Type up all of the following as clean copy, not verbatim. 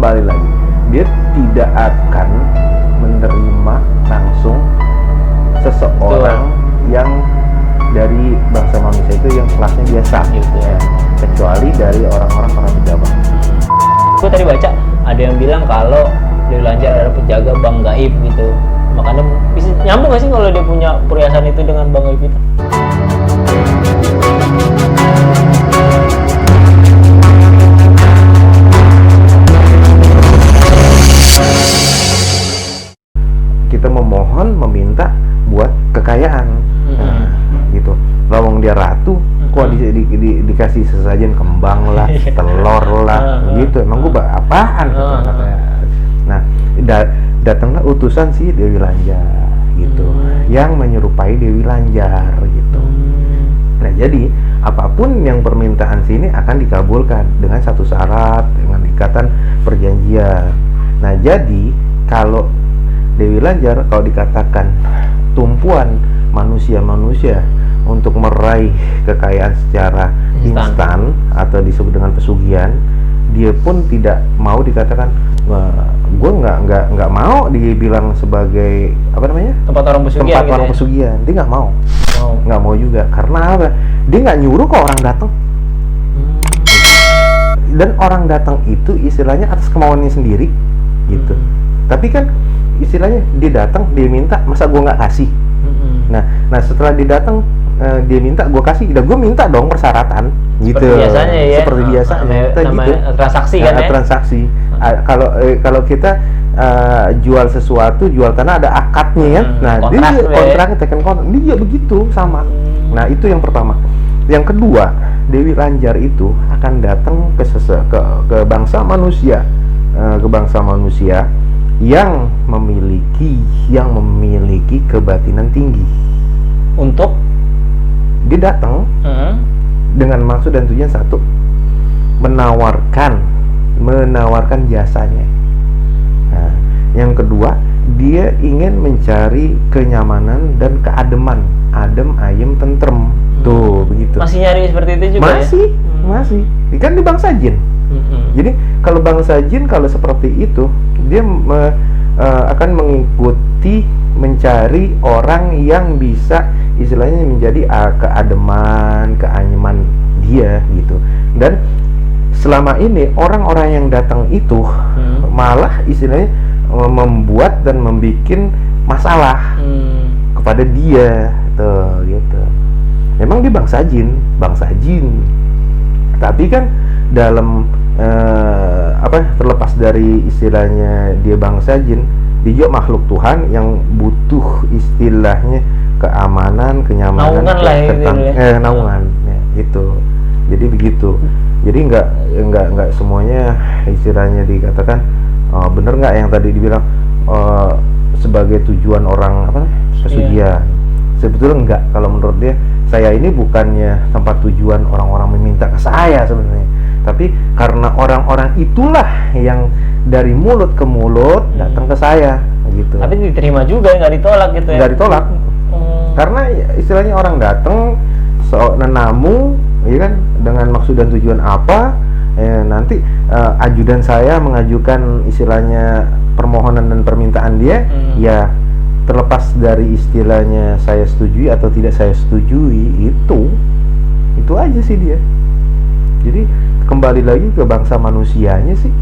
kembali lagi, dia tidak akan menerima langsung seseorang yang dari bangsa manusia itu yang kelasnya biasa Gitu ya. kecuali dari orang-orang para pejabat. Gue tadi baca ada yang bilang kalau Dewi Lanjar adalah penjaga bank gaib gitu. Makanya bisa nyambung nggak sih kalau dia punya perhiasan itu dengan bank gaib itu? Kita memohon, meminta buat kekayaan, nah, gitu. Lawang dia ratu, kok dikasih sesajen kembang lah, telur lah, gitu. Emang gue apaan? Gitu, katanya. Nah, datanglah utusan si Dewi Lanjar, gitu, yang menyerupai Dewi Lanjar, gitu. Nah, jadi apapun yang permintaan sini akan dikabulkan dengan satu syarat, dengan ikatan perjanjian. Nah, jadi kalau Dewi Lanjar kalau dikatakan tumpuan manusia-manusia untuk meraih kekayaan secara instan atau disebut dengan pesugihan, dia pun tidak mau dikatakan, gue nggak mau dibilang sebagai apa namanya, tempat orang pesugihan, orang pesugihan. Dia nggak mau juga. Karena apa? Dia nggak nyuruh kok orang datang. Dan orang datang itu istilahnya atas kemauannya sendiri, gitu. Tapi kan istilahnya dia datang, dia minta, masa gue nggak kasih? Nah setelah dia datang, dia minta, gue kasih, dan gue minta dong persyaratan, gitu. Biasanya ya. Seperti biasanya, gitu. Transaksi kan ya? Transaksi. Kalau kita jual sesuatu, jual tanah ada akadnya ya. Nah, kontraknya tekan kontrak, dia begitu sama. Nah, itu yang pertama. Yang kedua, Dewi Lanjar itu akan datang ke bangsa manusia, yang memiliki kebatinan tinggi. Untuk dia datang dengan maksud dan tujuan satu, menawarkan jasanya. Nah, yang kedua, dia ingin mencari kenyamanan dan keademan, adem, ayem, tentrem. Tuh, begitu. Masih nyari seperti itu juga? Masih. Kan di bangsa jin. Jadi kalau bangsa jin kalau seperti itu, dia akan mengikuti, mencari orang yang bisa istilahnya menjadi keademan, keanyaman dia, gitu. Dan selama ini orang-orang yang datang itu malah istilahnya membuat dan membuat masalah kepada dia, tuh, gitu. Memang dia bangsa jin. Tapi kan dalam terlepas dari istilahnya dia bangsa jin, dia juga makhluk Tuhan yang butuh istilahnya keamanan, kenyamanan, naungan, ya, gitu. Jadi begitu. Jadi nggak semuanya istilahnya dikatakan bener nggak yang tadi dibilang sebagai tujuan orang pesugihan. Sebetulnya enggak. Kalau menurut dia, saya ini bukannya tempat tujuan orang-orang meminta ke saya sebenarnya, tapi karena orang-orang itulah yang dari mulut ke mulut datang ke saya, gitu. Tapi diterima juga, nggak ditolak gitu ya? Nggak ditolak. Karena istilahnya orang datang menamu, ya kan, dengan maksud dan tujuan apa, nanti ajudan saya mengajukan istilahnya permohonan dan permintaan dia, ya terlepas dari istilahnya saya setujui atau tidak saya setujui, itu aja sih dia. Jadi kembali lagi ke bangsa manusianya sih,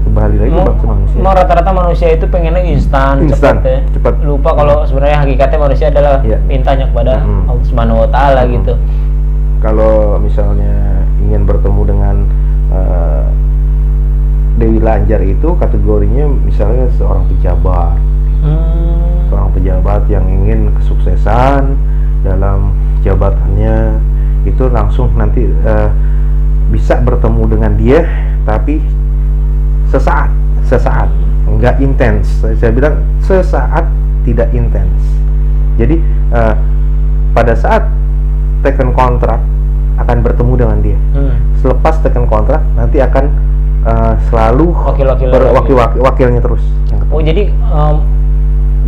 kembali lagi ke bangsa manusia. Mau rata-rata manusia itu pengennya instan, cepat. Lupa kalau sebenarnya hakikatnya manusia adalah mintanya kepada Allah Subhanahu wa Ta'ala, gitu. Kalau misalnya ingin bertemu dengan Dewi Lanjar itu kategorinya misalnya seorang pejabat. Seorang pejabat yang ingin kesuksesan dalam jabatannya, itu langsung nanti bisa bertemu dengan dia, tapi sesaat, nggak intens. Saya bilang sesaat, tidak intens. Jadi pada saat teken kontrak akan bertemu dengan dia. Selepas teken kontrak nanti akan selalu wakilnya terus. Oh,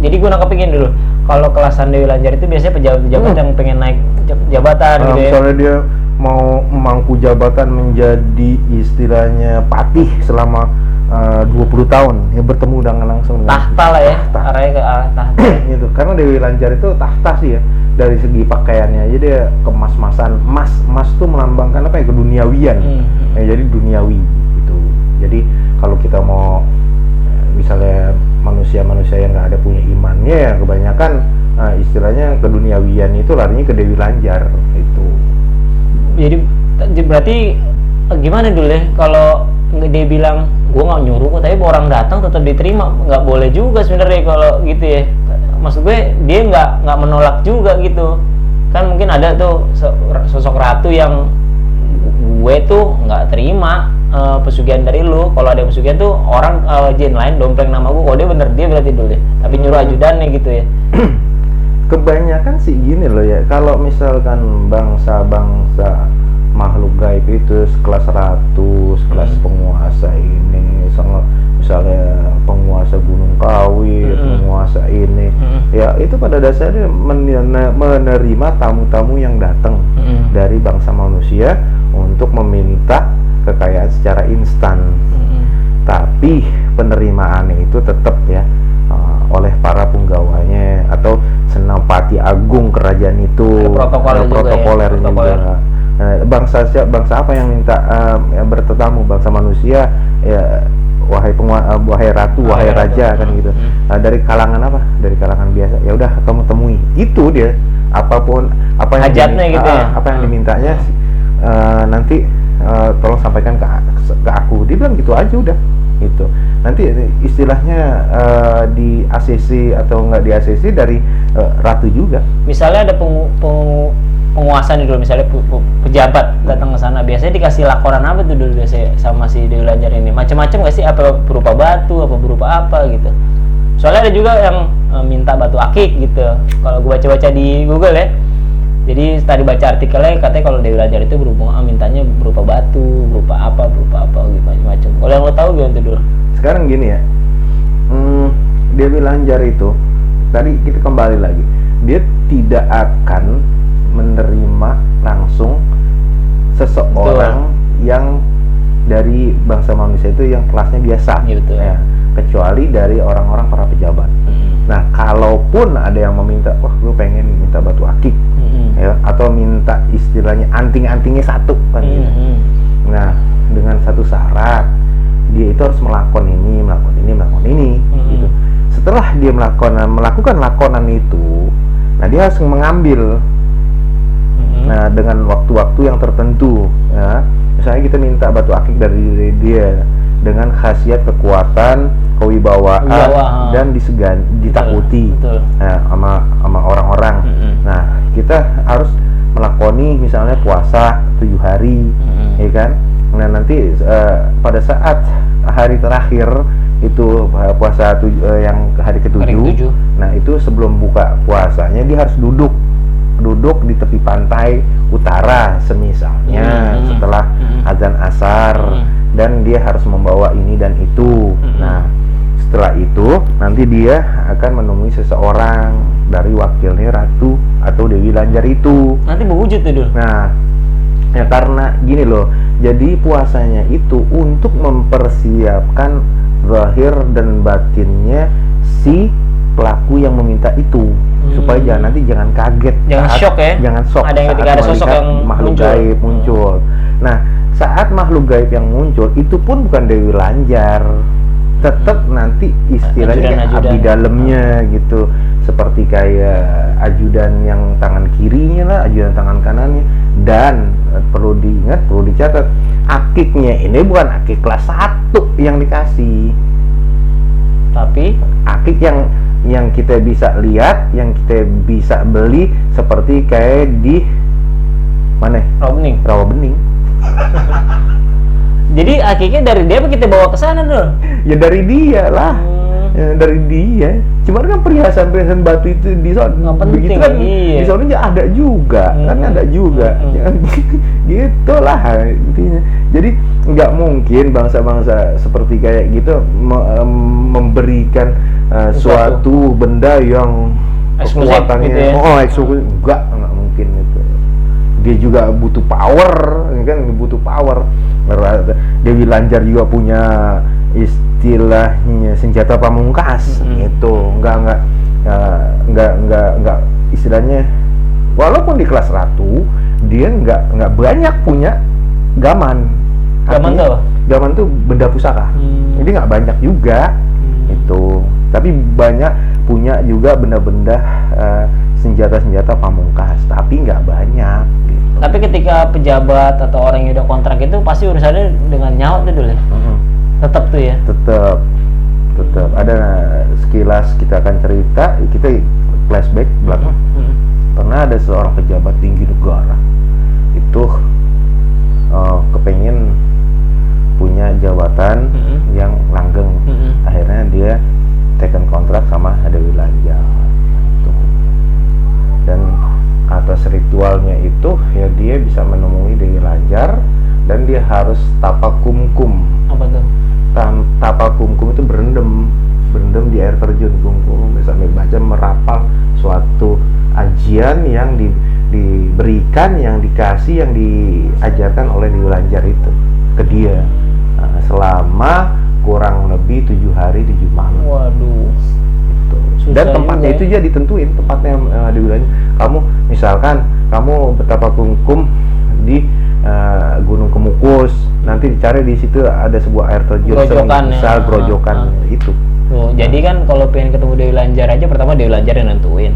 jadi gue nangkepin dulu, kalau kelasan Dewi Lanjar itu biasanya pejabat-pejabat yang pengen naik jabatan gitu ya. Misalnya dia mau memangku jabatan menjadi istilahnya patih selama 20 tahun ya bertemu dengan langsung dengan Tahta lah ya, tahta. arahnya ke arah tahta. Gitu. Karena Dewi Lanjar itu tahta sih ya, dari segi pakaiannya aja dia kemas-masan. Emas tuh melambangkan apa ya, keduniawian. Ya, jadi duniawi gitu. Jadi kalau kita mau misalnya manusia-manusia yang nggak ada punya imannya ya kebanyakan istilahnya keduniawian itu larinya ke Dewi Lanjar itu. Jadi berarti gimana dulu ya kalau dia bilang gue nggak nyuruh kok, tapi orang datang tetap diterima, nggak boleh juga sebenarnya kalau gitu ya. Maksud gue dia nggak menolak juga gitu kan. Mungkin ada tuh sosok ratu yang gue tuh nggak terima pesugihan dari lu. Kalau ada pesugihan tuh orang jin lain dompleng nama gue, kalau dia bener dia berarti dulu ya, tapi nyuruh ajudannya gitu ya. Kebanyakan sih gini loh ya, kalau misalkan bangsa-bangsa makhluk gaib itu sekelas ratu, sekelas penguasa ini, misalnya penguasa Gunung Kawi, penguasa ini, ya itu pada dasarnya menerima tamu-tamu yang datang dari bangsa manusia untuk meminta kekayaan secara instan. Tapi penerimaannya itu tetap ya oleh para penggawanya atau senapati agung kerajaan itu, protokoler juga. Bangsa apa yang minta bertetamu, bangsa manusia ya, wahai ratu, wahai raja kan gitu. Dari kalangan apa? Dari kalangan biasa. Ya udah kamu temui. Itu dia, apapun apa yang hajatnya gitu ya. Apa yang dimintanya nanti tolong sampaikan ke aku. Dia bilang gitu aja udah. Gitu. Nanti istilahnya di ACC atau enggak di ACC dari ratu juga. Misalnya ada penguasa nih dulu, misalnya pejabat datang ke sana, biasanya dikasih laporan apa tuh dulu biasanya sama si Dewi Lanjar ini? Macam-macam nggak sih? Apa berupa batu, apa berupa apa gitu? Soalnya ada juga yang minta batu akik gitu. Kalau gue baca-baca di Google ya, jadi tadi baca artikelnya katanya kalau Dewi Lanjar itu berhubungan mintanya berupa batu, berupa apa gitu macam-macam. Kalau yang lo tahu gimana tuh dulu? Sekarang gini ya, Dewi Lanjar itu tadi kita kembali lagi, dia tidak akan menerima langsung seseorang yang dari bangsa manusia itu yang kelasnya biasa, ya, kecuali dari orang-orang para pejabat. Nah, kalaupun ada yang meminta, wah, gue pengen minta batu akik, ya, atau minta istilahnya anting-antingnya satu, kan gitu. Nah, dengan satu syarat, dia itu harus melakukan ini, gitu. Setelah dia melakukan lakonan itu, nah dia harus mengambil. Nah, dengan waktu-waktu yang tertentu, ya. Misalnya kita minta batu akik dari dia dengan khasiat kekuatan, kewibawaan, dan ditakuti ya, sama orang-orang. Nah, kita harus melakoni misalnya puasa 7 hari, ya kan? Nah, nanti pada saat hari terakhir itu puasa yang hari ke-7, nah itu sebelum buka puasanya dia harus duduk di tepi pantai utara semisalnya setelah azan asar, dan dia harus membawa ini dan itu. Nah, setelah itu nanti dia akan menemui seseorang dari wakilnya ratu atau Dewi Lanjar itu. Nanti berwujud tuh dulu. Nah, ya karena gini loh, jadi puasanya itu untuk mempersiapkan zahir dan batinnya si pelaku yang meminta itu, supaya jangan kaget, jangan shock ada yang ketika ada sosok yang makhluk gaib muncul. Nah, saat makhluk gaib yang muncul itu pun bukan Dewi Lanjar, tetap nanti istilahnya kayak abdi dalamnya gitu, seperti kayak ajudan yang tangan kirinya lah, ajudan tangan kanannya. Dan perlu diingat, perlu dicatat, akiknya ini bukan akik kelas 1 yang dikasih, tapi akik yang kita bisa lihat, yang kita bisa beli, seperti kayak di mana? Rawabening. Jadi akiknya dari dia apa kita bawa ke sana dulu? Ya dari dia lah. Ya, dari dia. Cuman kan perhiasan batu itu di sana begitu kan, di sana ada juga, kan ada juga. Gitulah intinya. Jadi nggak mungkin bangsa-bangsa seperti kayak gitu memberikan suatu benda yang kekuatannya eksklusif, nggak mungkin itu. dia juga butuh power, kan butuh power. Dewi Lanjar juga punya istilahnya senjata pamungkas gitu, nggak istilahnya, walaupun di kelas ratu dia nggak banyak punya gaman. Gaman tuh benda pusaka, jadi nggak banyak juga itu, tapi banyak punya juga benda-benda senjata-senjata pamungkas, tapi nggak banyak gitu. Tapi ketika pejabat atau orang yang udah kontrak itu pasti urusannya dengan nyawa tuh dulu ya? Tetap tuh ya? Tetap ada sekilas kita akan cerita, kita flashback belakang. Pernah ada seorang pejabat tinggi negara itu kepengen punya jabatan yang langgeng. Akhirnya dia taken kontrak sama Dewi Lanjar gitu. Dan atas ritualnya itu ya dia bisa menemui Dewi Lanjar, dan dia harus tapa kumkum. Apa tuh? Tapa kumkum itu berendam di air terjun, kumkum sambil baca merapal suatu ajian yang diberikan, yang dikasih, yang diajarkan oleh Dewi Lanjar itu ke dia. Selama kurang lebih 7 hari 7 malam. Waduh. Gitu. Dan tempatnya juga, itu juga ditentuin tempatnya. Dewi Lanjar, kamu misalkan kamu betapa kumkum di Gunung Kemukus, nanti dicari di situ ada sebuah air terjun, misal grojokan itu. Tuh, jadi kan kalau pengen ketemu Dewi Lanjar aja pertama Dewi Lanjar yang nentuin.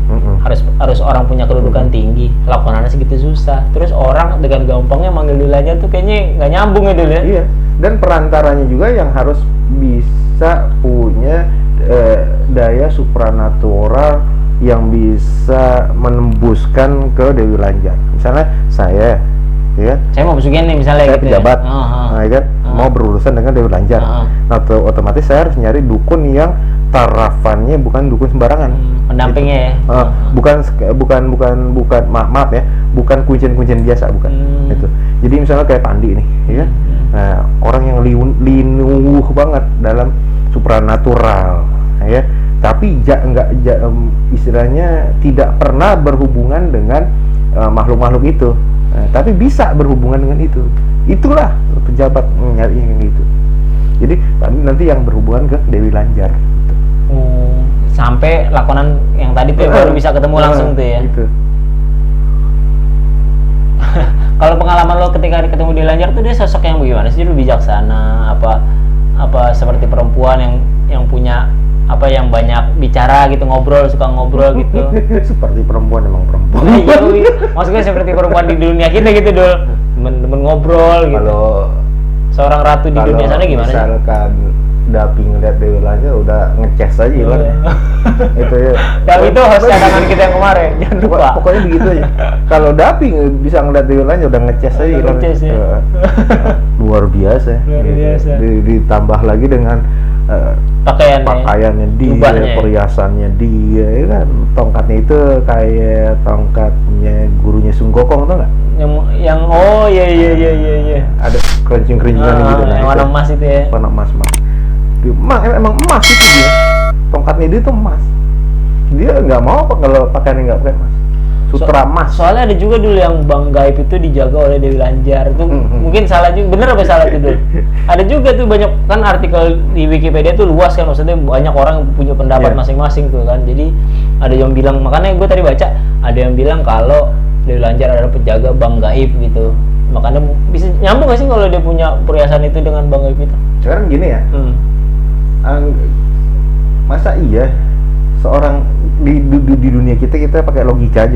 Harus orang punya kedudukan tinggi, lakonannya segitu susah. Terus orang dengan gampangnya manggil Dewi Lanjar tuh kayaknya nggak nyambung ya dulu ya. Iya. Dan perantaranya juga yang harus bisa punya daya supranatural yang bisa menembuskan ke Dewi Lanjar. Misalnya saya mau pesugihan nih misalnya, saya gitu pejabat, ya? mau berurusan dengan Dewi Lanjar. Nah, otomatis saya harus nyari dukun yang tarafannya bukan dukun sembarangan. Pendampingnya gitu. Maaf ya, bukan kuncen-kuncen biasa, bukan. Itu. Jadi misalnya kayak Pandi nih, ya. Nah, orang yang linuh banget dalam supranatural, ya. Tapi istilahnya tidak pernah berhubungan dengan makhluk-makhluk itu. Tapi bisa berhubungan dengan itu. Itulah pejabat nyari yang gitu. Jadi nanti yang berhubungan ke Dewi Lanjar gitu. Sampai lakonan yang tadi tuh baru bisa ketemu langsung tuh ya. Gitu. Kalau pengalaman lo ketika ketemu Dewi Lanjar tuh dia sosok yang bagaimana sih? Dia bijaksana, apa seperti perempuan yang punya yang banyak bicara gitu, suka ngobrol gitu. Seperti perempuan, emang perempuan. Iya, maksudnya seperti perempuan di dunia kita gitu, Dul. Temen ngobrol gitu. Kalau seorang ratu di dunia sana gimana sih? Misalkan Dapi ngeliat Dewi Lanjar udah ngecas aja kan. Itu ya. Dan itu harus cadangan kita yang kemarin, jangan lupa. Pokoknya begitu aja. Kalau Dapi bisa ngeliat Dewi Lanjar udah ngecas aja kan. Luar biasa. Ditambah lagi dengan pakaiannya dia, perhiasannya dia, ya kan. Tongkatnya itu kayak tongkatnya gurunya Sun Gokong, tau nggak? Iya. Ada kerincing-kerincingan gitu. Yang warna emas itu ya. Warna emas. Emang emas itu dia. Tongkatnya dia tuh emas. Dia nggak mau apa kalau pakaiannya nggak pakai emas. Sutra emas. Soalnya ada juga dulu yang Bang Gaib itu dijaga oleh Dewi Lanjar. Itu mungkin salah juga. Bener apa salah itu dulu? Ada juga tuh banyak kan artikel di Wikipedia tuh luas kan, maksudnya banyak orang punya pendapat masing-masing tuh kan. Jadi ada yang bilang, makanya gue tadi baca ada yang bilang kalau Dewi Lanjar adalah penjaga Bang Gaib gitu. Makanya bisa nyambung gak sih kalau dia punya perhiasan itu dengan Bang Gaib itu? Sekarang gini ya. Masa iya seorang di dunia kita pakai logika aja,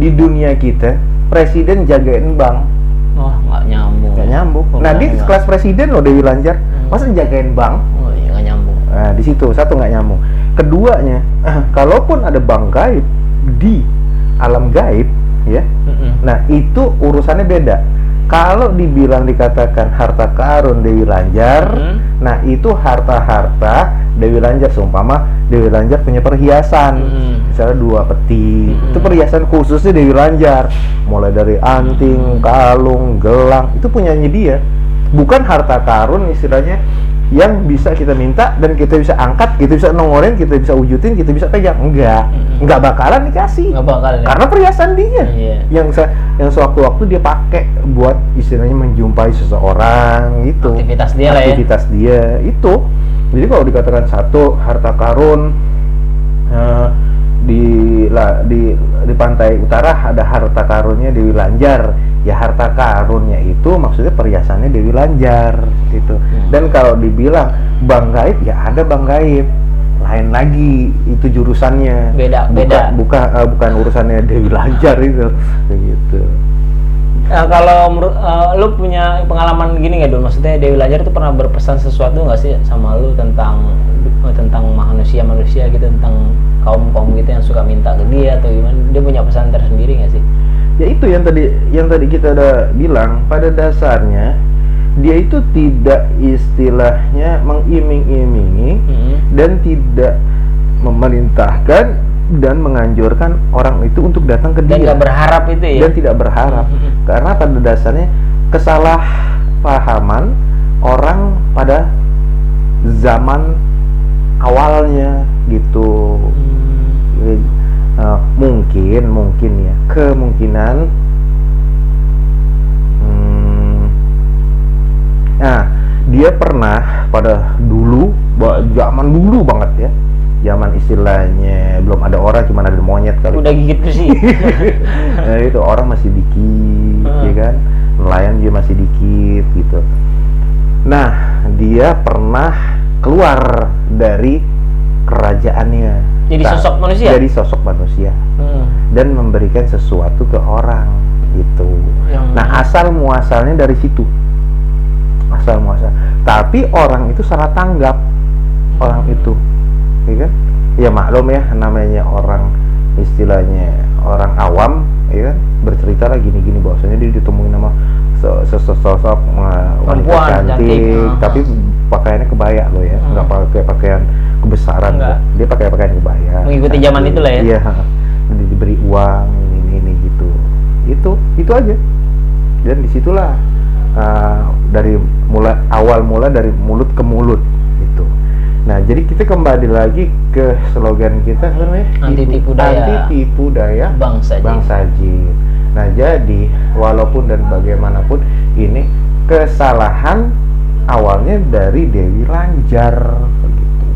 di dunia kita presiden jagain bank. Nggak nyambung. Nah, di kelas presiden loh Dewi Lanjar, masa jagain bank? Iya, nggak nyambung. Nah, di situ satu nggak nyambung. Keduanya, kalaupun ada bank gaib di alam gaib, ya, nah itu urusannya beda. Kalau dikatakan harta karun Dewi Lanjar, nah itu harta Dewi Lanjar. Seumpama Dewi Lanjar punya perhiasan, misalnya 2 peti, itu perhiasan khususnya Dewi Lanjar. Mulai dari anting, kalung, gelang, itu punyanya dia. Bukan harta karun istilahnya yang bisa kita minta dan kita bisa angkat, kita bisa nongolin, kita bisa wujudin, kita bisa pegang. Enggak bakalan dikasih. Nggak bakal ya. Karena perhiasan dia. Iya. Yang sewaktu-waktu dia pakai buat istilahnya menjumpai seseorang gitu. Aktivitas dia lah ya. Aktivitas dia itu. Jadi kalau dikatakan satu harta karun di pantai utara ada harta karunnya Dewi Lanjar. Ya harta karunnya itu maksudnya perhiasannya Dewi Lanjar gitu. Dan kalau dibilang bang gaib, ya ada bang gaib lain lagi, itu jurusannya beda. Bukan urusannya Dewi Lanjar itu kayak gitu. Kalau lu punya pengalaman gini nggak Dul? Maksudnya Dewi Lanjar itu pernah berpesan sesuatu nggak sih sama lu tentang manusia gitu, tentang kaum gitu yang suka minta ke dia atau gimana? Dia punya pesan tersendiri nggak sih? Ya itu yang tadi kita udah bilang, pada dasarnya dia itu tidak istilahnya mengiming-imingi dan tidak memerintahkan dan menganjurkan orang itu untuk datang ke dia. Dan nggak berharap itu ya? Dan tidak berharap. Karena pada dasarnya kesalahpahaman orang pada zaman awalnya gitu. Mungkin ya, kemungkinan dia pernah pada dulu, zaman dulu banget ya, zaman istilahnya belum ada orang, cuma ada monyet kali. Udah gigit bersih. Nah, itu orang masih dikit, ya kan, nelayan juga masih dikit gitu. Nah, dia pernah keluar dari kerajaannya. Jadi sosok manusia? Jadi sosok manusia. Dan memberikan sesuatu ke orang gitu. Nah, asal muasalnya dari situ. Asal muasal. Tapi orang itu salah tanggap. Orang itu. Ya kan? Ya maklum ya, namanya orang istilahnya orang awam, ya kan? Bercerita lah gini-gini bahwasanya dia ditemuin sama sosok wanita cantik, tapi pakaiannya kebaya loh ya, nggak pakai pakaian kebesaran. Dia pakai pakaian kebaya. Mengikuti zaman itu lah ya. Iya, diberi uang ini gitu. Itu aja. Dan disitulah dari awal mula dari mulut ke mulut gitu. Nah, jadi kita kembali lagi ke slogan kita namanya anti tipu daya bangsa jin. Nah, jadi walaupun dan bagaimanapun ini kesalahan awalnya dari Dewi Lanjar begitu.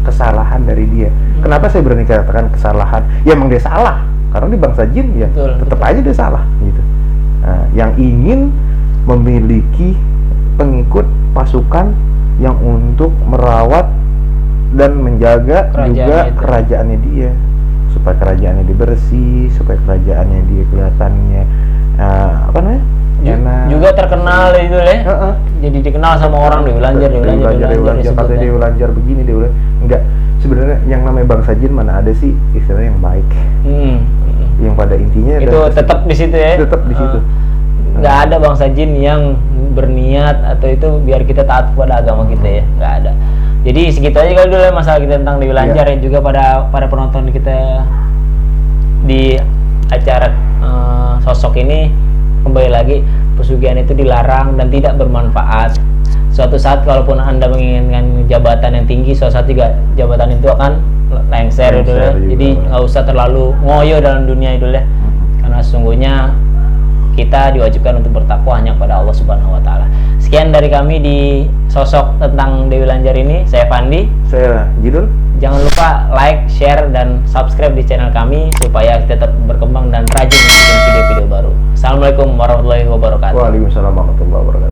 Kesalahan dari dia. Kenapa saya berani katakan kesalahan? Ya emang dia salah. Karena dia bangsa jin ya, tetap aja dia salah gitu. Nah, yang ingin memiliki pengikut pasukan yang untuk merawat dan menjaga kerajaannya dia, supaya kerajaannya dia bersih, supaya kerajaannya dia kelihatannya enak. Juga terkenal itu deh. Jadi dikenal sama orang Dewi Lanjar. Katanya Dewi Lanjar begini, enggak. Sebenarnya yang namanya bangsa jin mana ada sih istilahnya yang baik. Yang pada intinya itu tetap di situ ya. Tetap di situ. Nggak ada bangsa jin yang berniat atau itu biar kita taat kepada agama kita ya, nggak ada. Jadi segitu aja kali dulu ya masalah kita tentang Dewi Lanjar ya. Juga pada penonton kita di acara sosok ini, kembali lagi pesugihan itu dilarang dan tidak bermanfaat. Suatu saat kalaupun Anda menginginkan jabatan yang tinggi, suatu saat juga jabatan itu akan lengser dulu ya. Jadi nggak usah terlalu ngoyo dalam dunia itu ya. Karena sesungguhnya kita diwajibkan untuk bertakwa hanya kepada Allah Subhanahu wa taala. Sekian dari kami di sosok tentang Dewi Lanjar ini. Saya Fandi, saya Jidul. Jangan lupa like, share dan subscribe di channel kami supaya kita tetap berkembang dan rajin bikin video-video baru. Assalamualaikum warahmatullahi wabarakatuh. Waalaikumsalam warahmatullahi wabarakatuh.